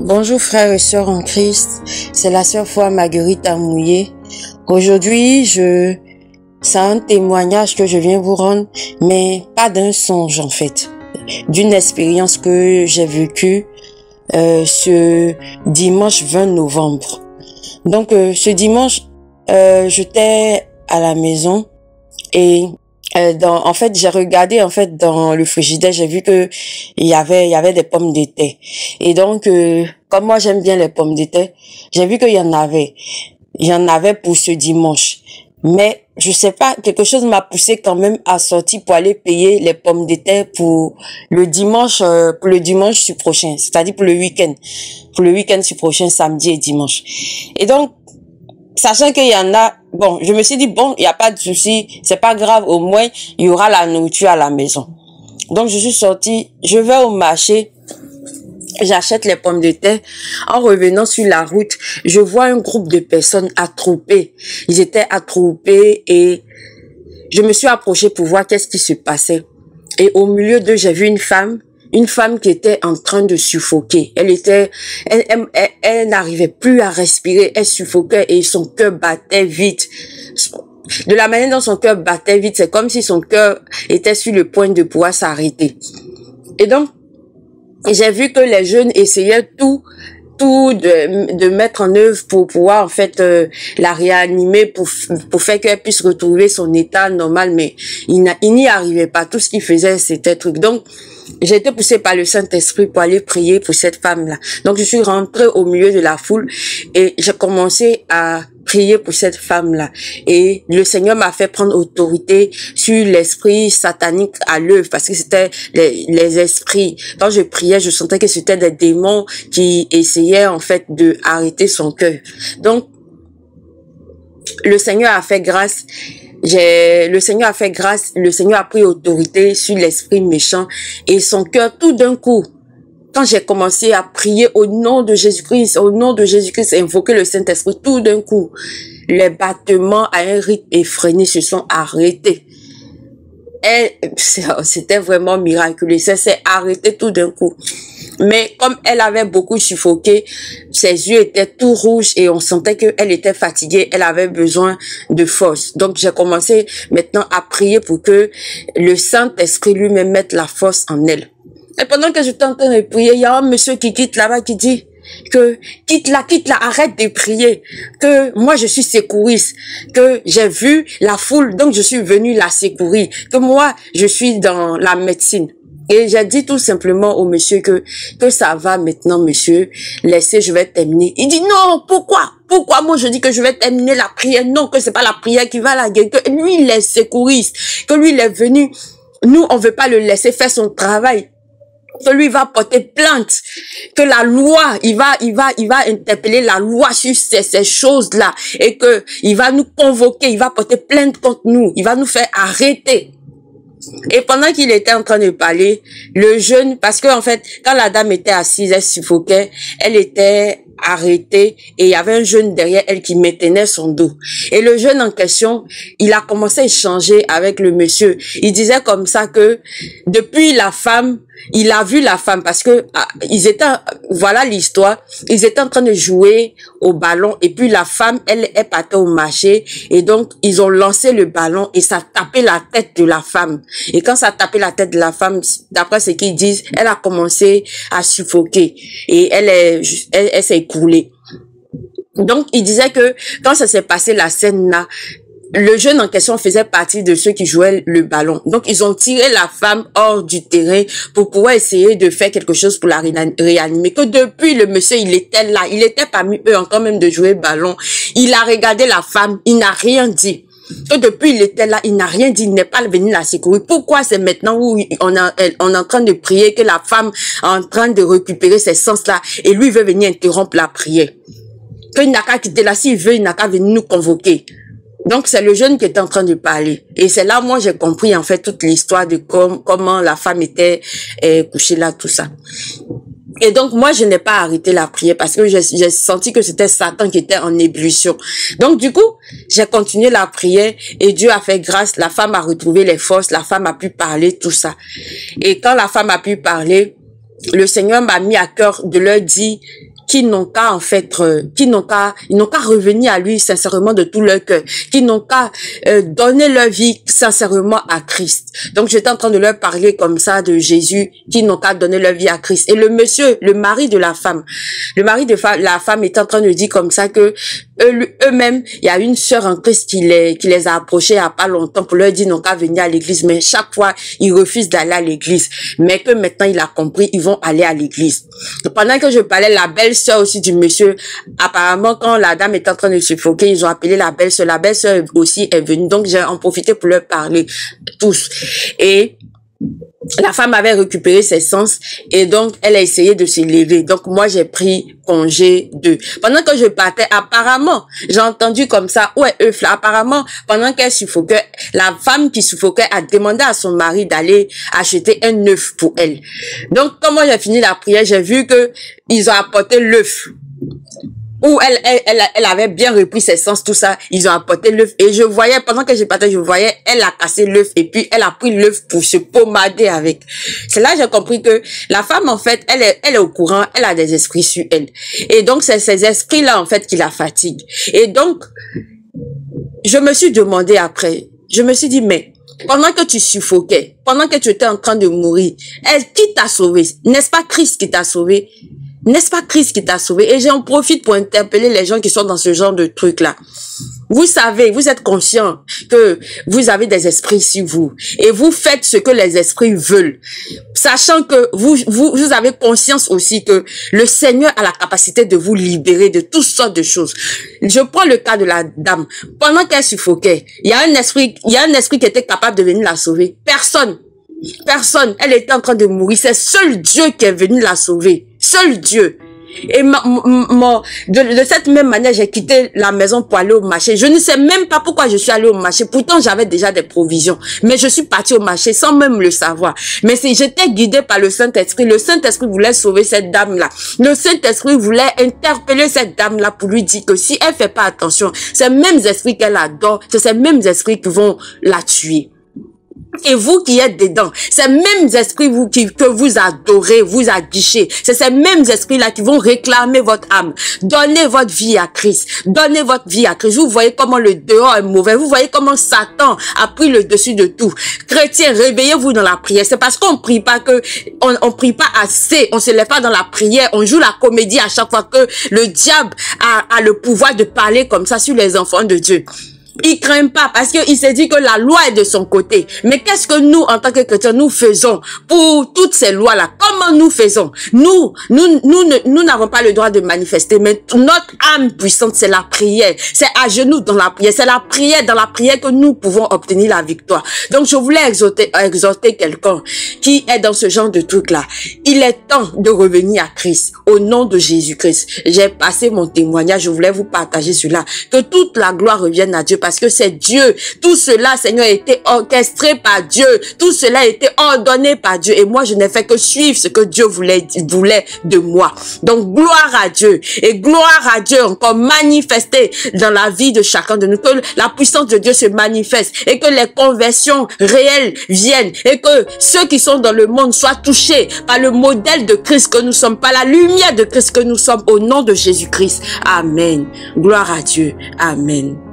Bonjour frères et sœurs en Christ, c'est la sœur Foi Marguerite Amouillé. Aujourd'hui, c'est un témoignage que je viens vous rendre, mais pas d'un songe en fait, d'une expérience que j'ai vécue ce dimanche 20 novembre. Donc ce dimanche, j'étais à la maison et en fait, j'ai regardé dans le frigidaire, j'ai vu que il y avait des pommes de terre. Et donc, comme moi j'aime bien les pommes de terre, j'ai vu qu'il y en avait. Il y en avait pour ce dimanche. Mais je sais pas, quelque chose m'a poussé quand même à sortir pour aller payer les pommes de terre pour le dimanche prochain, c'est-à-dire pour le week-end prochain, samedi et dimanche. Et donc, sachant qu'il y en a, bon, je me suis dit, bon, il n'y a pas de souci, c'est pas grave, au moins, il y aura la nourriture à la maison. Donc, je suis sortie, je vais au marché, j'achète les pommes de terre. En revenant sur la route, je vois un groupe de personnes attroupées. Ils étaient attroupés et je me suis approchée pour voir qu'est-ce qui se passait. Et au milieu d'eux, j'ai vu une femme qui était en train de suffoquer. Elle n'arrivait plus à respirer, elle suffoquait et son cœur battait vite. De la manière dont son cœur battait vite, c'est comme si son cœur était sur le point de pouvoir s'arrêter. Et donc, j'ai vu que les jeunes essayaient tout de mettre en œuvre pour pouvoir en fait la réanimer pour faire qu'elle puisse retrouver son état normal, mais il n'y arrivait pas. Tout ce qu'il faisait, c'était truc. Donc j'ai été poussée par le Saint-Esprit pour aller prier pour cette femme-là. Donc je suis rentrée au milieu de la foule et j'ai commencé à prier pour cette femme-là. Et le Seigneur m'a fait prendre autorité sur l'esprit satanique à l'œuvre, parce que c'était les esprits. Quand je priais, je sentais que c'était des démons qui essayaient en fait de arrêter son cœur. Donc, le Seigneur a fait grâce. Le Seigneur a pris autorité sur l'esprit méchant et son cœur tout d'un coup. Quand j'ai commencé à prier au nom de Jésus-Christ, invoquer le Saint-Esprit, tout d'un coup, les battements à un rythme effréné se sont arrêtés. C'était vraiment miraculeux. Ça s'est arrêté tout d'un coup. Mais comme elle avait beaucoup suffoqué, ses yeux étaient tout rouges et on sentait qu'elle était fatiguée, elle avait besoin de force. Donc j'ai commencé maintenant à prier pour que le Saint-Esprit lui-même mette la force en elle. Et pendant que j'étais en train de prier, il y a un monsieur qui quitte là-bas qui dit que quitte là, arrête de prier, que moi je suis secouriste, que j'ai vu la foule, donc je suis venue la secourir, que moi je suis dans la médecine. Et j'ai dit tout simplement au monsieur que ça va maintenant, monsieur, laissez, je vais terminer. Il dit non, pourquoi moi je dis que je vais terminer la prière? Non, que c'est pas la prière qui va la guérir, que lui il est secouriste, que lui il est venu, nous on veut pas le laisser faire son travail, que lui va porter plainte, que la loi, il va interpeller la loi sur ces choses-là, et que il va nous convoquer, il va porter plainte contre nous, il va nous faire arrêter. Et pendant qu'il était en train de parler, le jeune, parce que en fait, quand la dame était assise, elle suffoquait, elle était arrêtée et il y avait un jeune derrière elle qui maintenait son dos. Et le jeune en question, il a commencé à échanger avec le monsieur. Il disait comme ça que depuis la femme, il a vu la femme parce que voilà l'histoire, ils étaient en train de jouer au ballon et puis la femme, elle partait au marché et donc ils ont lancé le ballon et ça tapait la tête de la femme. Et quand ça tapait la tête de la femme, d'après ce qu'ils disent, elle a commencé à suffoquer et elle s'est écroulée. Donc il disait que quand ça s'est passé la scène là, le jeune en question faisait partie de ceux qui jouaient le ballon. Donc, ils ont tiré la femme hors du terrain pour pouvoir essayer de faire quelque chose pour la réanimer. Que depuis, le monsieur, il était là. Il était parmi eux encore même de jouer ballon. Il a regardé la femme. Il n'a rien dit. Que depuis, il était là. Il n'a rien dit. Il n'est pas venu la secourir. Pourquoi c'est maintenant où on est en train de prier que la femme est en train de récupérer ses sens-là et lui veut venir interrompre la prière? Qu'il n'a qu'à quitter là. S'il veut, il n'a qu'à venir nous convoquer. Donc, c'est le jeune qui était en train de parler. Et c'est là, moi, j'ai compris, en fait, toute l'histoire de comment la femme était couchée là, tout ça. Et donc, moi, je n'ai pas arrêté la prière parce que j'ai senti que c'était Satan qui était en ébullition. Donc, du coup, j'ai continué la prière et Dieu a fait grâce. La femme a retrouvé les forces, la femme a pu parler, tout ça. Et quand la femme a pu parler, le Seigneur m'a mis à cœur de leur dire qui n'ont qu'à en fait, ils n'ont qu'à revenir à lui sincèrement de tout leur cœur, qui n'ont qu'à donner leur vie sincèrement à Christ. Donc j'étais en train de leur parler comme ça de Jésus, qui n'ont qu'à donner leur vie à Christ. Et le monsieur, le mari de la femme la femme est en train de dire comme ça que eux-mêmes, il y a une sœur en Christ qui les a approchés il y a pas longtemps pour leur dire non qu'à venir à l'église, mais chaque fois ils refusent d'aller à l'église, mais que maintenant il a compris, ils vont aller à l'église. Pendant que je parlais, la belle-sœur aussi du monsieur, apparemment quand la dame est en train de suffoquer, ils ont appelé la belle-sœur aussi est venue, donc j'ai en profité pour leur parler tous. Et la femme avait récupéré ses sens et donc elle a essayé de se lever. Donc moi j'ai pris congé d'eux. Pendant que je partais, apparemment, j'ai entendu comme ça, ouais, apparemment, pendant qu'elle suffoquait, la femme qui suffoquait a demandé à son mari d'aller acheter un œuf pour elle. Donc quand moi j'ai fini la prière, j'ai vu que ils ont apporté l'œuf. Où elle avait bien repris ses sens, tout ça, ils ont apporté l'œuf. Et je voyais, pendant que je partais, je voyais, elle a cassé l'œuf et puis elle a pris l'œuf pour se pommader avec. C'est là que j'ai compris que la femme, en fait, elle est au courant, elle a des esprits sur elle. Et donc, c'est ces esprits-là, en fait, qui la fatiguent. Et donc, je me suis demandé après, je me suis dit, mais pendant que tu suffoquais, pendant que tu étais en train de mourir, qui t'a sauvé? N'est-ce pas Christ qui t'a sauvé? N'est-ce pas Christ qui t'a sauvé? Et j'en profite pour interpeller les gens qui sont dans ce genre de truc-là. Vous savez, vous êtes conscient que vous avez des esprits sur vous et vous faites ce que les esprits veulent. Sachant que vous avez conscience aussi que le Seigneur a la capacité de vous libérer de toutes sortes de choses. Je prends le cas de la dame. Pendant qu'elle suffoquait, il y a un esprit qui était capable de venir la sauver. Personne. Elle était en train de mourir. C'est seul Dieu qui est venu la sauver. Seul Dieu. Et de cette même manière, j'ai quitté la maison pour aller au marché. Je ne sais même pas pourquoi je suis allée au marché. Pourtant, j'avais déjà des provisions. Mais je suis partie au marché sans même le savoir. Mais j'étais guidée par le Saint-Esprit. Le Saint-Esprit voulait sauver cette dame-là. Le Saint-Esprit voulait interpeller cette dame-là pour lui dire que si elle fait pas attention, ces mêmes esprits qu'elle adore, c'est ces mêmes esprits qui vont la tuer. Et vous qui êtes dedans, ces mêmes esprits que vous adorez, vous aguichez, c'est ces mêmes esprits-là qui vont réclamer votre âme. Donnez votre vie à Christ. Donnez votre vie à Christ. Vous voyez comment le dehors est mauvais. Vous voyez comment Satan a pris le dessus de tout. Chrétiens, réveillez-vous dans la prière. C'est parce qu'on prie pas on prie pas assez. On se lève pas dans la prière. On joue la comédie à chaque fois que le diable a le pouvoir de parler comme ça sur les enfants de Dieu. Il craint pas parce qu'il s'est dit que la loi est de son côté. Mais qu'est-ce que nous, en tant que chrétiens, nous faisons pour toutes ces lois-là? Comment nous faisons? Nous n'avons pas le droit de manifester, mais notre âme puissante, c'est la prière. C'est à genoux dans la prière. C'est la prière, dans la prière que nous pouvons obtenir la victoire. Donc, je voulais exhorter quelqu'un qui est dans ce genre de truc-là. Il est temps de revenir à Christ. Au nom de Jésus-Christ. J'ai passé mon témoignage. Je voulais vous partager cela. Que toute la gloire revienne à Dieu. Parce que c'est Dieu. Tout cela, Seigneur, a été orchestré par Dieu. Tout cela a été ordonné par Dieu. Et moi, je n'ai fait que suivre ce que Dieu voulait de moi. Donc, gloire à Dieu. Et gloire à Dieu encore manifestée dans la vie de chacun de nous. Que la puissance de Dieu se manifeste. Et que les conversions réelles viennent. Et que ceux qui sont dans le monde soient touchés par le modèle de Christ que nous sommes. Par la lumière de Christ que nous sommes. Au nom de Jésus-Christ. Amen. Gloire à Dieu. Amen.